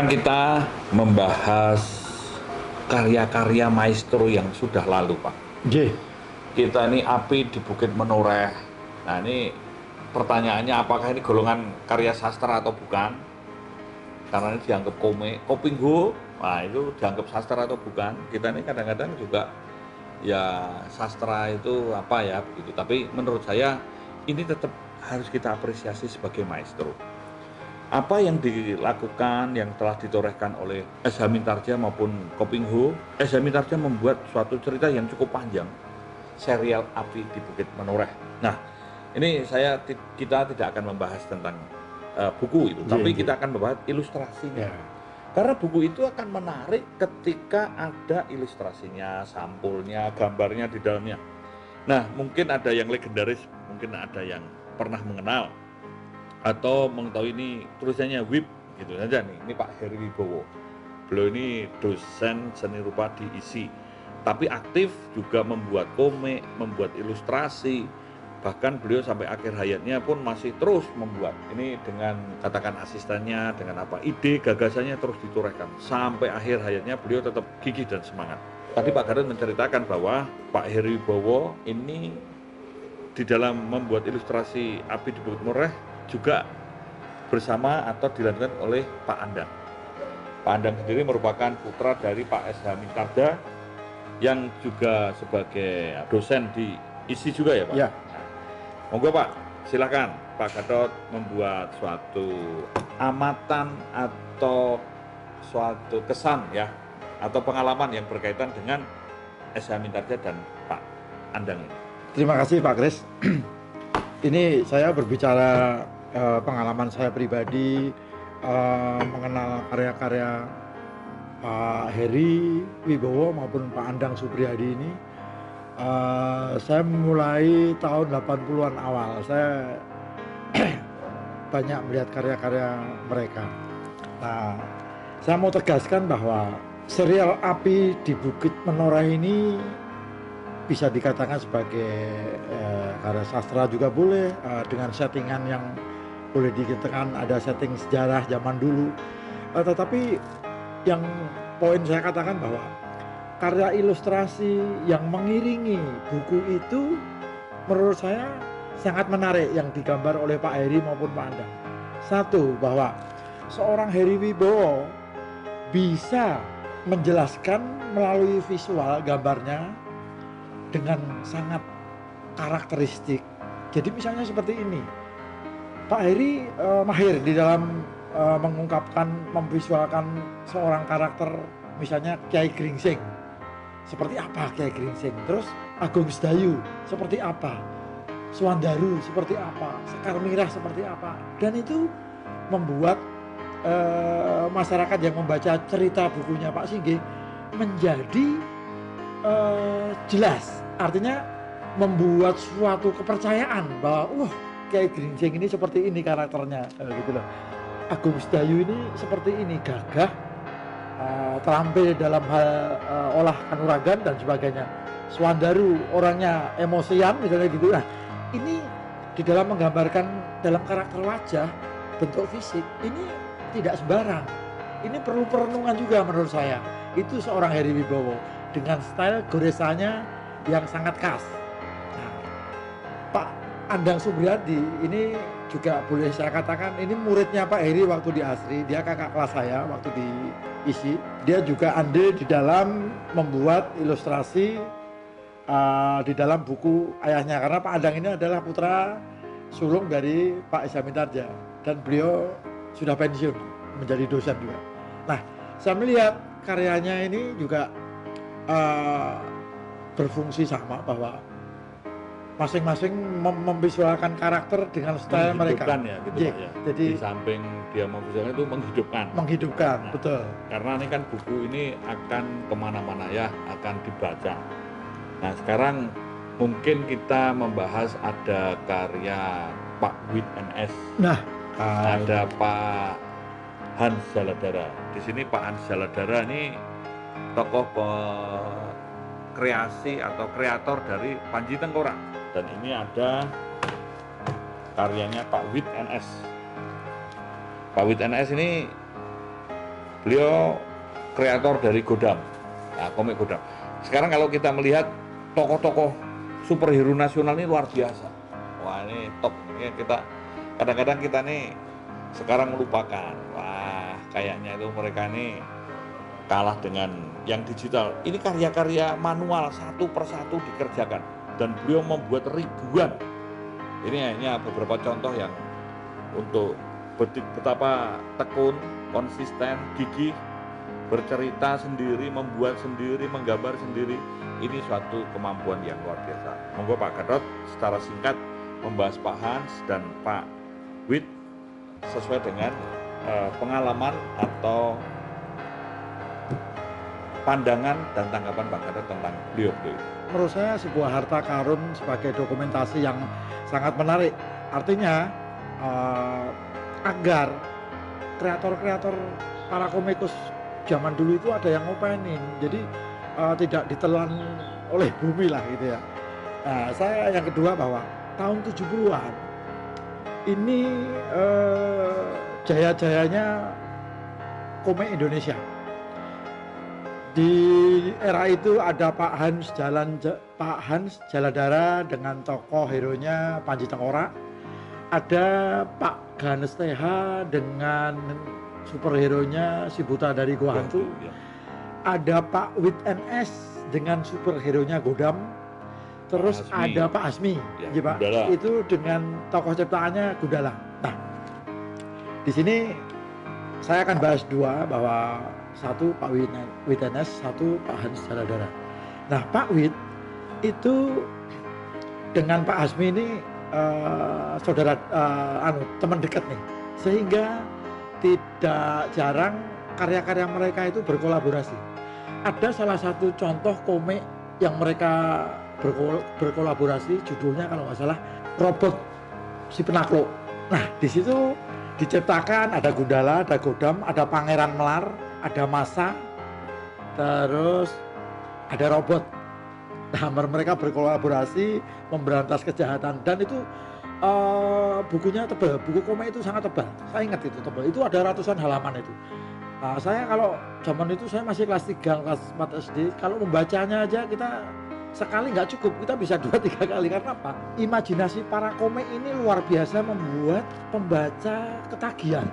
Sekarang kita membahas karya-karya maestro yang sudah lalu, Pak. J. Kita ini api di Bukit Menoreh. Nah, ini pertanyaannya apakah ini golongan karya sastra atau bukan? Karena ini dianggap kopingho, nah itu dianggap sastra atau bukan? Kita ini kadang-kadang juga ya sastra itu apa ya begitu. Tapi menurut saya ini tetap harus kita apresiasi sebagai maestro. Apa yang dilakukan, yang telah ditorehkan oleh S.H. Mintardja maupun Kopingho, S.H. Mintardja membuat suatu cerita yang cukup panjang, serial Api di Bukit Menoreh. Nah, ini kita tidak akan membahas tentang buku itu, tapi kita akan membahas ilustrasinya. Karena buku itu akan menarik ketika ada ilustrasinya, sampulnya, gambarnya di dalamnya. Nah, mungkin ada yang legendaris, mungkin ada yang pernah mengenal atau mengetahui ini tulisannya WIP gitu saja nih. Ini Pak Heri Wibowo. Beliau ini dosen seni rupa di ISI, tapi aktif juga membuat komik, membuat ilustrasi. Bahkan beliau sampai akhir hayatnya pun masih terus membuat. Ini dengan katakan asistennya, dengan apa ide, gagasannya terus ditorehkan. Sampai akhir hayatnya beliau tetap gigih dan semangat. Tadi Pak Garut menceritakan bahwa Pak Heri Wibowo ini di dalam membuat ilustrasi Api di Bukit Menoreh juga bersama atau dilakukan oleh Pak Andang. Pak Andang sendiri merupakan putra dari Pak S.H. Mintardja yang juga sebagai dosen di ISI juga ya Pak? Ya. Monggo Pak, silakan Pak Gatot membuat suatu amatan atau suatu kesan ya, atau pengalaman yang berkaitan dengan S.H. Mintardja dan Pak Andang ini. Terima kasih Pak Kris. Ini saya berbicara pengalaman saya pribadi mengenal karya-karya Pak Heri Wibowo maupun Pak Andang Supriyadi ini. Saya mulai tahun 80-an awal. Saya banyak melihat karya-karya mereka. Nah, saya mau tegaskan bahwa serial Api di Bukit Menoreh ini bisa dikatakan sebagai karya sastra juga boleh, dengan settingan yang boleh dikatakan ada setting sejarah zaman dulu. Tetapi yang poin saya katakan bahwa karya ilustrasi yang mengiringi buku itu menurut saya sangat menarik yang digambar oleh Pak Heri maupun Pak Andang. Satu, bahwa seorang Heri Wibowo bisa menjelaskan melalui visual gambarnya dengan sangat karakteristik. Jadi misalnya seperti ini, Pak Heri mahir di dalam mengungkapkan, memvisualkan seorang karakter, misalnya Kiai Gringsing. Seperti apa Kiai Gringsing? Terus Agung Sedayu seperti apa? Suwandaru seperti apa? Sekar Mirah seperti apa? Dan itu membuat masyarakat yang membaca cerita bukunya Pak Singgih menjadi jelas. Artinya membuat suatu kepercayaan bahwa Kiai Gringsing ini seperti ini karakternya, gitu loh. Agung Sedayu ini seperti ini, gagah, terampil dalam hal olah kanuragan dan sebagainya. Suwandaru orangnya emosian misalnya gitu. Nah, ini di dalam menggambarkan dalam karakter wajah, bentuk fisik, ini tidak sembarang. Ini perlu perenungan juga menurut saya. Itu seorang Heri Wibowo dengan style goresannya yang sangat khas. Nah, Pak Andang Supriyadi ini juga boleh saya katakan ini muridnya Pak Heri waktu di Asri. Dia kakak kelas saya waktu di ISI. Dia juga andil di dalam membuat ilustrasi di dalam buku ayahnya, karena Pak Andang ini adalah putra sulung dari Pak S.H. Mintardja dan beliau sudah pensiun menjadi dosen juga. Nah, saya melihat karyanya ini juga berfungsi sama, bahwa masing-masing memvisualkan karakter dengan style mereka. Ya, gitu ya. Pak, ya. Jadi di samping dia memvisualkan itu menghidupkan. Nah, betul. Karena ini kan buku ini akan kemana-mana ya, akan dibaca. Nah sekarang mungkin kita membahas ada karya Pak Wid NS. Nah, ada Pak Hans Jaladara. Di sini Pak Hans Jaladara ini tokoh kreasi atau kreator dari Panji Tengkorak. Dan ini ada karyanya Pak Wid NS. Pak Wid NS ini Beliau kreator dari Godam, nah, komik Godam. Sekarang kalau kita melihat tokoh-tokoh superhero nasional ini luar biasa. Wah ini top, ini kita kadang-kadang kita nih sekarang melupakan. Wah kayaknya itu mereka ini kalah dengan yang digital. Ini karya-karya manual satu persatu dikerjakan dan beliau membuat ribuan. Ini hanya beberapa contoh yang untuk betapa tekun, konsisten, gigih, bercerita sendiri, membuat sendiri, menggambar sendiri. Ini suatu kemampuan yang luar biasa. Monggo Pak Gatot secara singkat membahas Pak Hans dan Pak Wit sesuai dengan pengalaman atau pandangan dan tanggapan Pak Gatot tentang beliau. Menurut saya sebuah harta karun sebagai dokumentasi yang sangat menarik. Artinya agar kreator-kreator para komikus zaman dulu itu ada yang ngopenin, jadi tidak ditelan oleh bumi lah gitu ya. Nah, saya yang kedua bahwa tahun 70-an ini jaya-jayanya komik Indonesia. Di era itu ada Pak Hans Jaladara dengan tokoh hero-nya Panji Tengkorak. Ada Pak Ganes TH dengan superhero-nya si buta dari Gua Hantu. Ada Pak Wit NS dengan superhero-nya Godam. Terus ada Pak Asmi, ya, Pak, itu dengan tokoh ciptaannya Gundala. Nah, di sini saya akan bahas dua, bahwa satu Pak Wit NS, satu Pak Hans Jaladara. Nah, Pak Wit itu dengan Pak Asmi ini saudara teman dekat nih, sehingga tidak jarang karya-karya mereka itu berkolaborasi. Ada salah satu contoh komik yang mereka berkolaborasi, judulnya kalau nggak salah Robot si Penakluk. Nah, di situ diciptakan ada Gundala, ada Godam, ada Pangeran Melar, ada Masa, terus ada robot. Nah, mereka berkolaborasi memberantas kejahatan, dan itu bukunya tebal, buku komik itu sangat tebal. Saya ingat itu tebal, itu ada ratusan halaman itu. Nah, saya kalau zaman itu saya masih kelas 3, kelas 4 SD, kalau membacanya aja kita sekali nggak cukup, kita bisa 2-3 kali. Karena apa? Imajinasi para komik ini luar biasa, membuat pembaca ketagihan.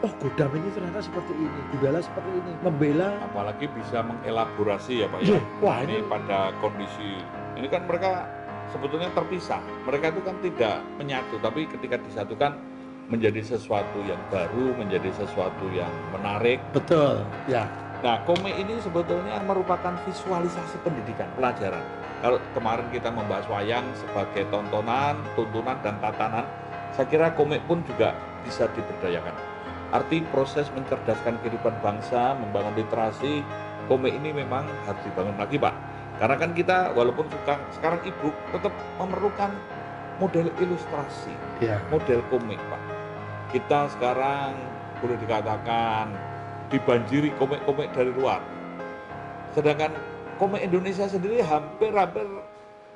Oh, Godam ini ternyata seperti ini, Gundala seperti ini, membela. Apalagi bisa mengelaborasi ya Pak ya. Wah, ini pada kondisi ini kan mereka sebetulnya terpisah. Mereka itu kan tidak menyatu, tapi ketika disatukan menjadi sesuatu yang baru, menjadi sesuatu yang menarik. Betul, ya. Nah, komik ini sebetulnya merupakan visualisasi pendidikan, pelajaran. Kalau kemarin kita membahas wayang sebagai tontonan, tuntunan, dan tatanan, saya kira komik pun juga bisa diberdayakan. Arti proses mencerdaskan kehidupan bangsa, membangun literasi, komik ini memang harus dibangun lagi Pak. Karena kan kita walaupun sekarang e-book tetap memerlukan model ilustrasi, ya, model komik Pak. Kita sekarang boleh dikatakan dibanjiri komik-komik dari luar. Sedangkan komik Indonesia sendiri hampir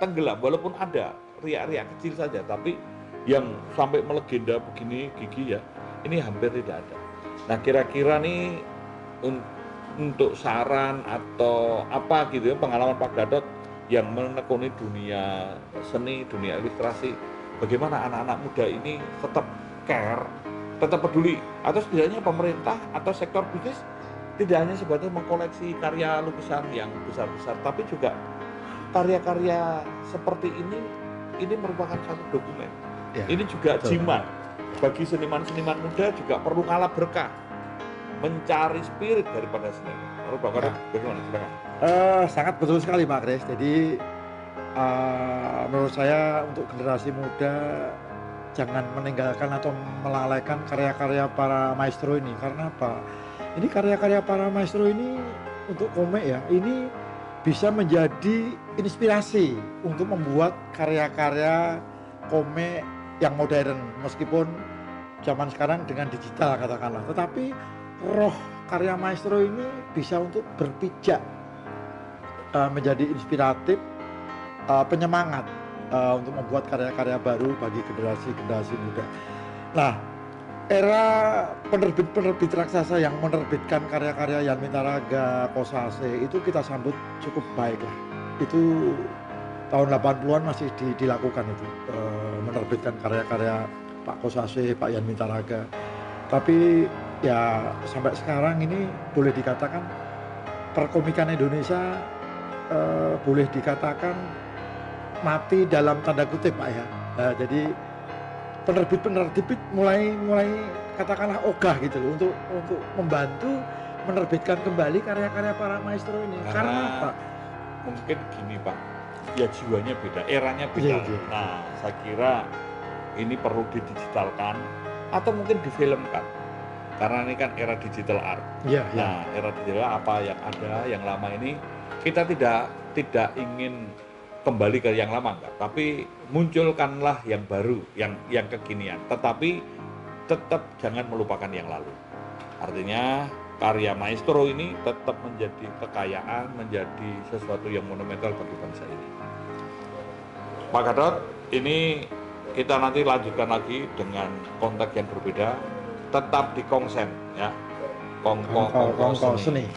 tenggelam, walaupun ada riak-riak kecil saja, tapi yang sampai melegenda begini gigi ya, ini hampir tidak ada. Nah, kira-kira nih untuk saran atau apa gitu ya, pengalaman Pak Gatot yang menekuni dunia seni, dunia ilustrasi, bagaimana anak-anak muda ini tetap care, tetap peduli, atau setidaknya pemerintah atau sektor bisnis tidak hanya sebatas mengkoleksi karya lukisan yang besar-besar, tapi juga karya-karya seperti ini merupakan satu dokumen. Ya, ini juga jimat bagi seniman-seniman muda, juga perlu kalah berkah mencari spirit daripada seniman. Menurut Pak Gatot bagaimana? Silakan. Sangat betul sekali Pak Kris. Jadi menurut saya untuk generasi muda jangan meninggalkan atau melalaikan karya-karya para maestro ini. Karena apa? Ini karya-karya para maestro ini untuk komik ya, ini bisa menjadi inspirasi untuk membuat karya-karya komik yang modern, meskipun zaman sekarang dengan digital katakanlah. Tetapi roh karya maestro ini bisa untuk berpijak, menjadi inspiratif, penyemangat untuk membuat karya-karya baru bagi generasi-generasi muda. Nah, era penerbit-penerbit raksasa yang menerbitkan karya-karya Yan Mitaraga, Kosase itu kita sambut cukup baik lah. Itu tahun 80-an masih dilakukan itu, menerbitkan karya-karya Pak Kosase, Pak Yan Mitaraga. Tapi ya sampai sekarang ini boleh dikatakan perkomikan Indonesia boleh dikatakan mati dalam tanda kutip Pak ya. Jadi penerbit mulai katakanlah ogah gitu loh untuk membantu menerbitkan kembali karya-karya para maestro ini. Karena apa? Mungkin gini Pak, ya jiwanya beda, eranya beda. Iya. Nah, saya kira ini perlu didigitalkan atau mungkin difilmkan. Karena ini kan era digital art. Iya. Nah, era digital apa yang ada, yang lama ini kita tidak ingin kembali ke yang lama enggak, tapi munculkanlah yang baru, yang kekinian. Tetapi tetap jangan melupakan yang lalu. Artinya karya maestro ini tetap menjadi kekayaan, menjadi sesuatu yang monumental bagi bangsa ini. Pak Gatot, ini kita nanti lanjutkan lagi dengan konteks yang berbeda, tetap di Kongsen ya. Kongko Seni.